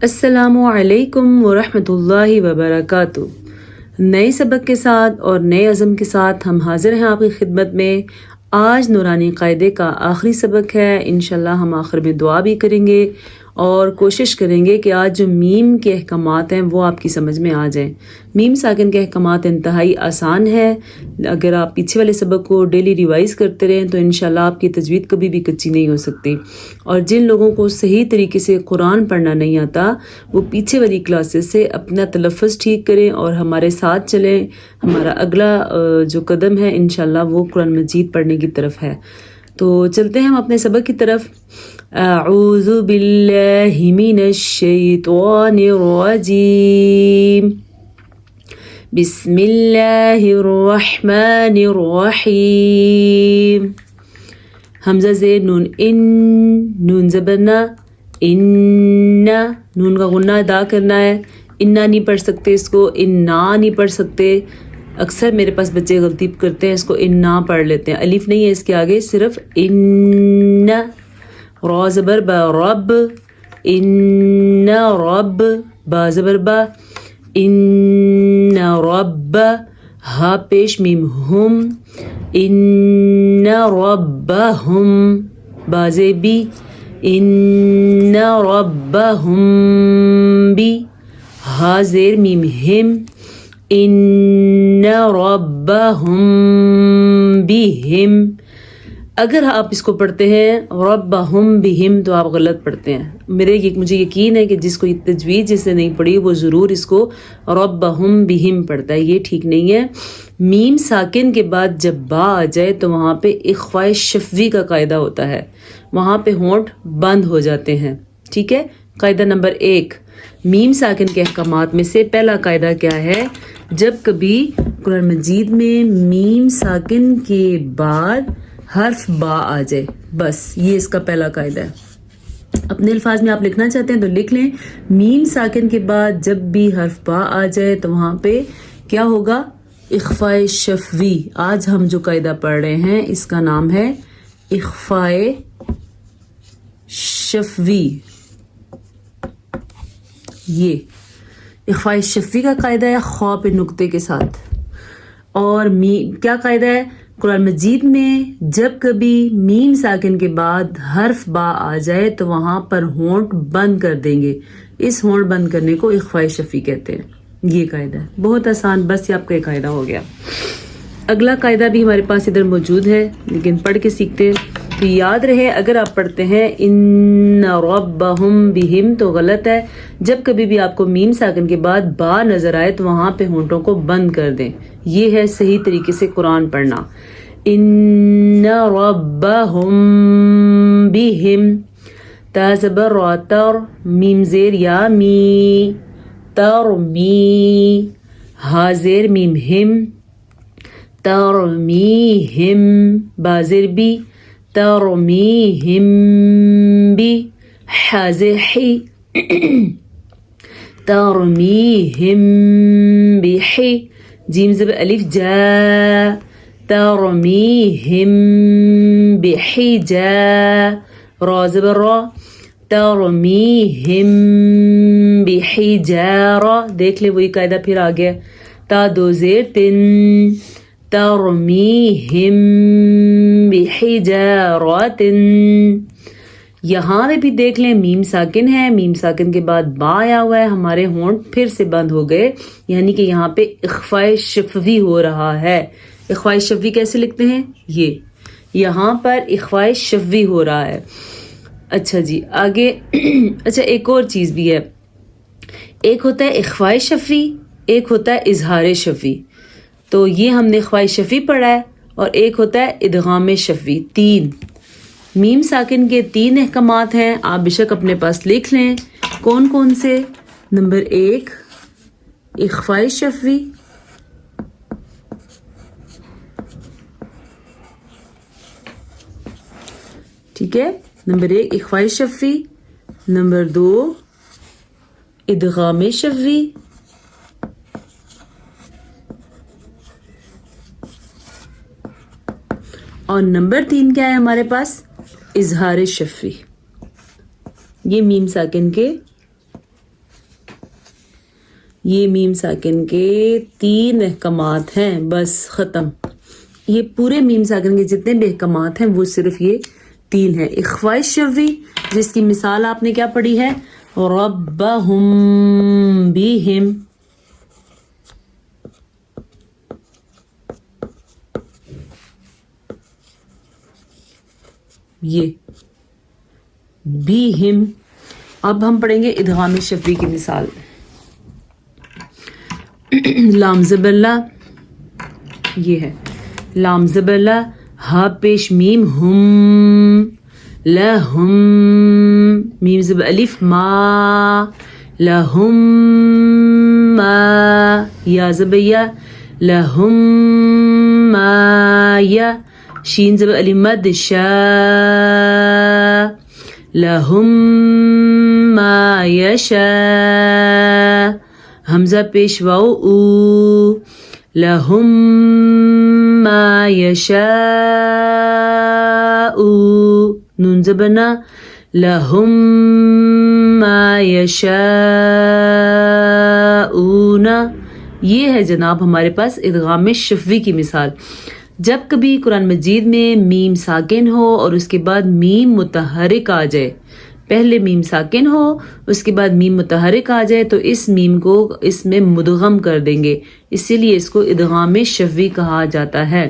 السلام علیکم ورحمۃ اللہ وبرکاتہ۔ نئے سبق کے ساتھ اور نئے عزم کے ساتھ ہم حاضر ہیں آپ کی خدمت میں۔ آج نورانی قاعدے کا آخری سبق ہے۔ انشاءاللہ ہم آخر میں دعا بھی کریں گے اور کوشش کریں گے کہ آج جو میم کے احکامات ہیں وہ آپ کی سمجھ میں آ جائیں۔ میم ساکن کے احکامات انتہائی آسان ہے۔ اگر آپ پیچھے والے سبق کو ڈیلی ریوائز کرتے رہیں تو انشاءاللہ آپ کی تجوید کبھی بھی کچی نہیں ہو سکتی۔ اور جن لوگوں کو صحیح طریقے سے قرآن پڑھنا نہیں آتا وہ پیچھے والی کلاسز سے اپنا تلفظ ٹھیک کریں اور ہمارے ساتھ چلیں۔ ہمارا اگلا جو قدم ہے انشاءاللہ وہ قرآن مجید پڑھنے کی طرف ہے۔ تو چلتے ہیں ہم اپنے سبق کی طرف۔ اعوذ باللہ من الشیطان الرجیم، بسم اللہ الرحمن الرحیم۔ حمزہ زیر نون ان، نون زبر نا، ان، نون کا غنہ ادا کرنا ہے۔ انا نہیں پڑھ سکتے اس کو، انا نہیں پڑھ سکتے۔ اکثر میرے پاس بچے غلطی کرتے ہیں، اس کو انا پڑھ لیتے ہیں، الف نہیں ہے اس کے آگے، صرف ان۔ را زبر با، رب، ان رب، با زبر با، ان رب، ہا پیش میم ہم، ان ربہم، با زیر بی، ان ربہم بی، ہا زیر میم ہم، ان ربہم بہم۔ اگر آپ اس کو پڑھتے ہیں ربہم بہم تو آپ غلط پڑھتے ہیں۔ مجھے یقین ہے کہ جس کو تجوید جس نے نہیں پڑھی وہ ضرور اس کو ربہم بہم پڑھتا ہے، یہ ٹھیک نہیں ہے۔ میم ساکن کے بعد جب با آ جائے تو وہاں پہ اخفاء شفوی کا قاعدہ ہوتا ہے، وہاں پہ ہونٹ بند ہو جاتے ہیں، ٹھیک ہے۔ قاعدہ نمبر 1 میم ساکن کے احکامات میں سے پہلا قاعدہ کیا ہے؟ جب کبھی قرآن مجید میں میم ساکن کے بعد حرف با آ جائے، بس یہ اس کا پہلا قاعدہ ہے۔ اپنے الفاظ میں آپ لکھنا چاہتے ہیں تو لکھ لیں، میم ساکن کے بعد جب بھی حرف با آ جائے تو وہاں پہ کیا ہوگا؟ اخفاء شفوی۔ آج ہم جو قاعدہ پڑھ رہے ہیں اس کا نام ہے اخفاء شفوی۔ یہ اخفاء شفوی کا قاعدہ ہے، خاء پہ نقطے کے ساتھ۔ اور کیا قاعدہ ہے؟ قرآن مجید میں جب کبھی میم ساکن کے بعد حرف با آ جائے تو وہاں پر ہونٹ بند کر دیں گے، اس ہونٹ بند کرنے کو اخفاء شفوی کہتے ہیں۔ یہ قاعدہ ہے، بہت آسان، بس یہ آپ کا یہ قاعدہ ہو گیا۔ اگلا قاعدہ بھی ہمارے پاس ادھر موجود ہے لیکن پڑھ کے سیکھتے ہیں تو یاد رہے، اگر آپ پڑھتے ہیں ان ربہم بہم تو غلط ہے۔ جب کبھی بھی آپ کو میم ساکن کے بعد با نظر آئے تو وہاں پہ ہونٹوں کو بند کر دیں، یہ ہے صحیح طریقے سے قرآن پڑھنا۔ ان ربہم بہم، تا زبر را تر، میم زیر یا می، ترمی، ہا زیر میم ہم، ترمیہم، با زیر بی، ترمیہم بی، حا زیر حی، ترمیہم بحی، جیم زبر الف جا، ترمیہم بحجا، را زبر را، ترمیہم بحجارہ، دیکھ لیں وہی قاعدہ پھر آ گیا۔ تا دو زیر تن، ترمیہم بحجارۃ۔ یہاں پہ بھی دیکھ لیں میم ساکن ہے، میم ساکن کے بعد با آیا ہوا ہے، ہمارے ہونٹ پھر سے بند ہو گئے، یعنی کہ یہاں پہ اخفاء شفوی ہو رہا ہے۔ اخفاء شفوی کیسے لکھتے ہیں؟ یہ یہاں پر اخفاء شفوی ہو رہا ہے۔ اچھا جی آگے، اچھا ایک اور چیز بھی ہے، ایک ہوتا ہے اخفاء شفوی، ایک ہوتا ہے اظہار شفوی۔ تو یہ ہم نے اخفاء شفوی پڑھا ہے، اور ایک ہوتا ہے ادغام شفوی۔ تین میم ساکن کے 3 احکامات ہیں، آپ بے شک اپنے پاس لکھ لیں کون کون سے۔ نمبر 1 اخفاء شفوی، ٹھیک ہے، نمبر 1 اخفاء شفوی، نمبر 2 ادغام شفوی، اور نمبر 3 کیا ہے ہمارے پاس؟ اظہار شفوی۔ یہ میم ساکن کے یہ میم ساکن کے 3 احکامات ہیں، بس ختم. یہ پورے میم ساکن کے جتنے بھی احکامات ہیں وہ صرف یہ 3 ہیں. اخفاء شفوی جس کی مثال آپ نے کیا پڑھی ہے، ربہم بہم. یہ بہم. اب ہم پڑھیں گے ادغام شفوی کی مثال. لام زبر لا، یہ ہے لام زبر لا، ہا پیش میم ہم، لہم، میم زبر الف ما، لہم ما، یا زبر یا، لہم ما یا، شین زبر الف مد شا، لہم ما یشا، حمزہ پیش واو او، لہم ما یشاء، نون زبرنا، لہم ما یشاءون. یہ ہے جناب ہمارے پاس ادغام شفوی کی مثال. جب کبھی قرآن مجید میں میم ساکن ہو اور اس کے بعد میم متحرک آ جائے، پہلے میم ساکن ہو اس کے بعد میم متحرک آ جائے تو اس میم کو اس میں مدغم کر دیں گے، اسی لیے اس کو ادغام شفوی کہا جاتا ہے.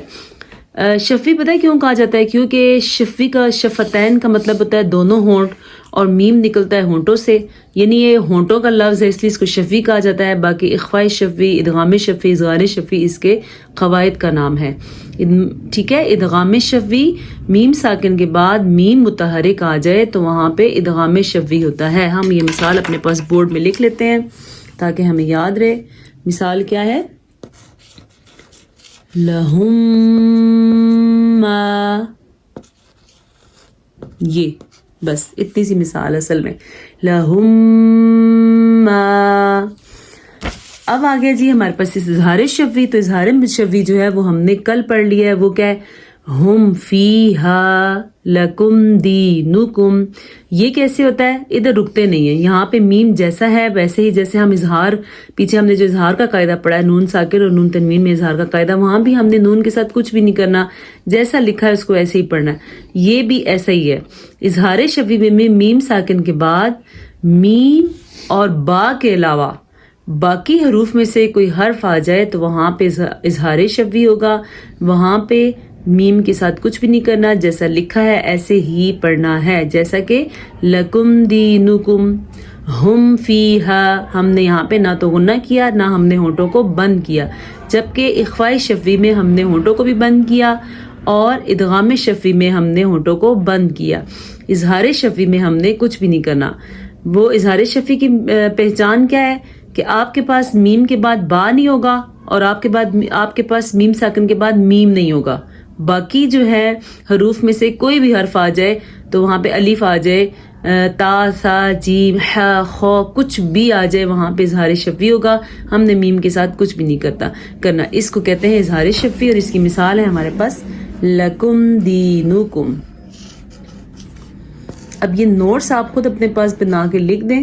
شفوی پتہ ہے کیوں کہا جاتا ہے؟ کیونکہ شفوی کا شفتین کا مطلب ہوتا ہے دونوں ہونٹ، اور میم نکلتا ہے ہونٹوں سے، یعنی یہ ہونٹوں کا لفظ ہے، اس لیے اس کو شفوی کہا جاتا ہے. باقی اخفاء شفوی، ادغام شفوی، اظہار شفوی اس کے قواعد کا نام ہے. ٹھیک ہے، ادغام شفوی میم ساکن کے بعد میم متحرک آ جائے تو وہاں پہ ادغام شفوی ہوتا ہے. ہم یہ مثال اپنے پاس بورڈ میں لکھ لیتے ہیں تاکہ ہمیں یاد رہے. مثال کیا ہے؟ لہم ما، یہ بس اتنی سی مثال اصل میں، لہم ما. اب آگیا جی ہمارے پاس اظہار شفوی. تو اظہار شفوی جو ہے وہ ہم نے کل پڑھ لیا ہے. وہ کیا ہے؟ ہم فیہا لکم دینکم. یہ کیسے ہوتا ہے؟ ادھر رکتے نہیں ہیں، یہاں پہ میم جیسا ہے ویسے ہی، جیسے ہم اظہار پیچھے ہم نے جو اظہار کا قاعدہ پڑھا ہے، نون ساکن اور نون تنوین میں اظہار کا قاعدہ، وہاں بھی ہم نے نون کے ساتھ کچھ بھی نہیں کرنا، جیسا لکھا ہے اس کو ایسے ہی پڑھنا ہے. یہ بھی ایسا ہی ہے. اظہار شفوی میں میم ساکن کے بعد میم اور با کے علاوہ باقی حروف میں سے کوئی حرف آ جائے تو وہاں پہ اظہار شفوی ہوگا. وہاں پہ میم کے ساتھ کچھ بھی نہیں کرنا، جیسا لکھا ہے ایسے ہی پڑھنا ہے. جیسا کہ لکم دینکم، ہم فیہا، ہم نے یہاں پہ نہ تو غنہ کیا نہ ہم نے ہونٹوں کو بند کیا، جبکہ اخفاء شفوی میں ہم نے ہونٹوں کو بھی بند کیا اور ادغام شفوی میں ہم نے ہونٹوں کو بند کیا. اظہار شفوی میں ہم نے کچھ بھی نہیں کرنا. وہ اظہار شفوی کی پہچان کیا ہے کہ آپ کے پاس میم کے بعد با نہیں ہوگا اور آپ کے پاس میم ساکن کے بعد میم نہیں ہوگا. باقی جو ہے حروف میں سے کوئی بھی حرف آ جائے تو وہاں پہ الف آ جائے، تا، سا، جیم، ح، خ، کچھ بھی آ جائے وہاں پہ اظہار شفوی ہوگا. ہم نے میم کے ساتھ کچھ بھی نہیں کرنا. اس کو کہتے ہیں اظہار شفوی، اور اس کی مثال ہے ہمارے پاس لکم دینکم. اب یہ نوٹس آپ خود اپنے پاس بنا کے لکھ دیں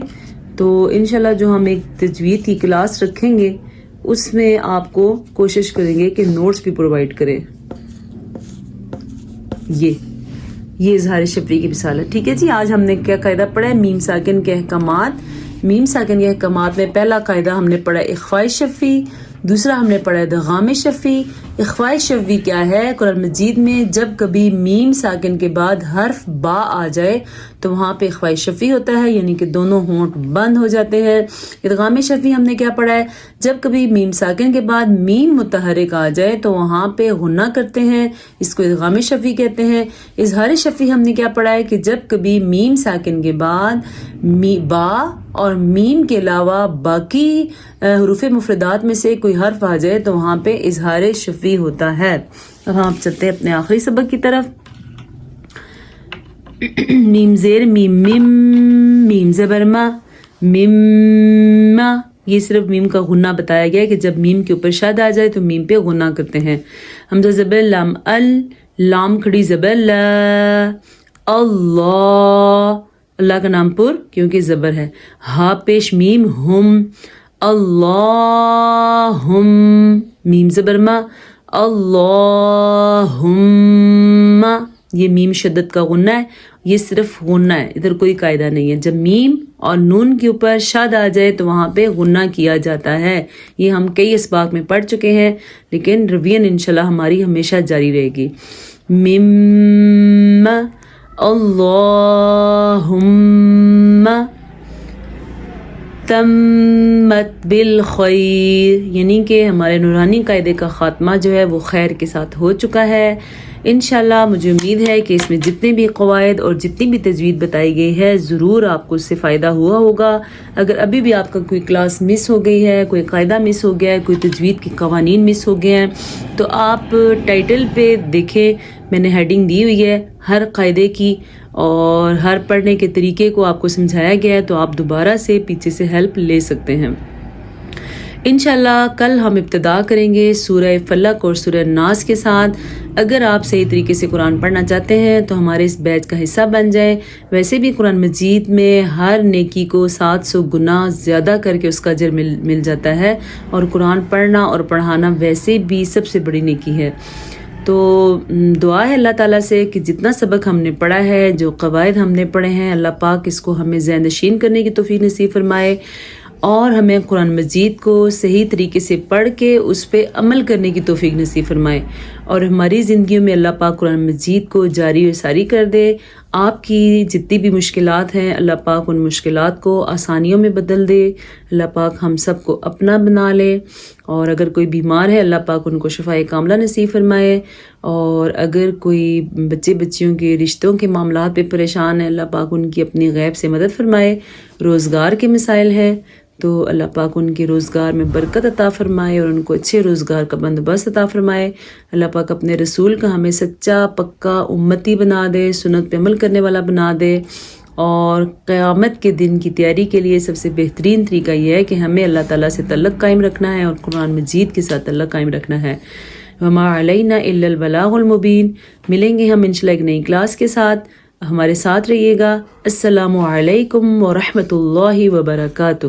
تو انشاءاللہ جو ہم ایک تجوید کی کلاس رکھیں گے اس میں آپ کو کوشش کریں گے کہ نوٹس بھی پرووائڈ کریں. یہ اظہار شفوی کی مثال ہے. ٹھیک ہے جی، آج ہم نے کیا قاعدہ پڑھا ہے؟ میم ساکن کے احکامات. میم ساکن کے احکامات میں پہلا قاعدہ ہم نے پڑھا اخفاء شفوی، دوسرا ہم نے پڑھا ادغام شفوی. اخفاء شفوی کیا ہے؟ قرآن مجید میں جب کبھی میم ساکن کے بعد حرف با آ جائے تو وہاں پہ اخفاء شفوی ہوتا ہے، یعنی کہ دونوں ہونٹ بند ہو جاتے ہیں. ادغام شفوی ہم نے کیا پڑھا ہے؟ جب کبھی میم ساکن کے بعد میم متحرک آ جائے تو وہاں پہ غنہ کرتے ہیں، اس کو ادغام شفوی کہتے ہیں. اظہار شفوی ہم نے کیا پڑھا ہے کہ جب کبھی میم ساکن کے بعد با اور میم کے علاوہ باقی حروف مفردات میں سے کوئی حرف آ جائے تو وہاں پہ اظہار شفوی ہوتا ہے. اب ہم چلتے ہیں اپنے آخری سبق کی طرف. میم زیر میم، میم، میم زبر ما، میم ما. یہ صرف میم کا غنہ بتایا گیا ہے کہ جب میم کے اوپر شد آ جائے تو میم پہ غنہ کرتے ہیں. حمزہ زبر لام، ال، لام کھڑی زبر لا، اللہ، اللہ کا نام پر کیونکہ زبر ہے. ہا پیش میم ہم، اللہم، میم زبر ما، اللہم، یہ میم شدت کا غنہ ہے، یہ صرف غنہ ہے، ادھر کوئی قاعدہ نہیں ہے. جب میم اور نون کے اوپر شد آ جائے تو وہاں پہ غنہ کیا جاتا ہے. یہ ہم کئی اسباق میں پڑھ چکے ہیں، لیکن روین انشاءاللہ ہماری ہمیشہ جاری رہے گی. مم، اللہم تمت بالخیر، یعنی کہ ہمارے نورانی قاعدے کا خاتمہ جو ہے وہ خیر کے ساتھ ہو چکا ہے. انشاءاللہ مجھے امید ہے کہ اس میں جتنے بھی قواعد اور جتنی بھی تجوید بتائی گئی ہے ضرور آپ کو اس سے فائدہ ہوا ہوگا. اگر ابھی بھی آپ کا کوئی کلاس مس ہو گئی ہے، کوئی قاعدہ مس ہو گیا ہے، کوئی تجوید کے قوانین مس ہو گئے ہیں، تو آپ ٹائٹل پہ دیکھیں، میں نے ہیڈنگ دی ہوئی ہے ہر قاعدے کی، اور ہر پڑھنے کے طریقے کو آپ کو سمجھایا گیا ہے، تو آپ دوبارہ سے پیچھے سے ہیلپ لے سکتے ہیں. انشاءاللہ کل ہم ابتدا کریں گے سورہ فلق اور سورہ ناس کے ساتھ. اگر آپ صحیح طریقے سے قرآن پڑھنا چاہتے ہیں تو ہمارے اس بیچ کا حصہ بن جائیں. ویسے بھی قرآن مجید میں ہر نیکی کو 700 گنا زیادہ کر کے اس کا اجر مل جاتا ہے، اور قرآن پڑھنا اور پڑھانا ویسے بھی سب سے بڑی نیکی ہے. تو دعا ہے اللہ تعالیٰ سے کہ جتنا سبق ہم نے پڑھا ہے، جو قواعد ہم نے پڑھے ہیں، اللہ پاک اس کو ہمیں ذہن نشین کرنے کی توفیق نصیب فرمائے، اور ہمیں قرآن مجید کو صحیح طریقے سے پڑھ کے اس پہ عمل کرنے کی توفیق نصیب فرمائے، اور ہماری زندگیوں میں اللہ پاک قرآن مجید کو جاری و ساری کر دے. آپ کی جتنی بھی مشکلات ہیں اللہ پاک ان مشکلات کو آسانیوں میں بدل دے. اللہ پاک ہم سب کو اپنا بنا لے، اور اگر کوئی بیمار ہے اللہ پاک ان کو شفائے کاملہ نصیب فرمائے، اور اگر کوئی بچے بچیوں کے رشتوں کے معاملات پہ پریشان ہے اللہ پاک ان کی اپنی غیب سے مدد فرمائے. روزگار کے مسائل ہیں تو اللہ پاک ان کے روزگار میں برکت عطا فرمائے اور ان کو اچھے روزگار کا بندوبست عطا فرمائے. اللہ پاک اپنے رسول کا ہمیں سچا پکا امتی بنا دے، سنت پہ عمل کرنے والا بنا دے، اور قیامت کے دن کی تیاری کے لیے سب سے بہترین طریقہ یہ ہے کہ ہمیں اللہ تعالیٰ سے تعلق قائم رکھنا ہے اور قرآن مجید کے ساتھ تعلق قائم رکھنا ہے. وما علینا الا البلاغ المبین. ملیں گے ہم انشاءاللہ ایک نئی کلاس کے ساتھ، ہمارے ساتھ رہیے گا. السلام علیکم ورحمۃ اللہ وبرکاتہ.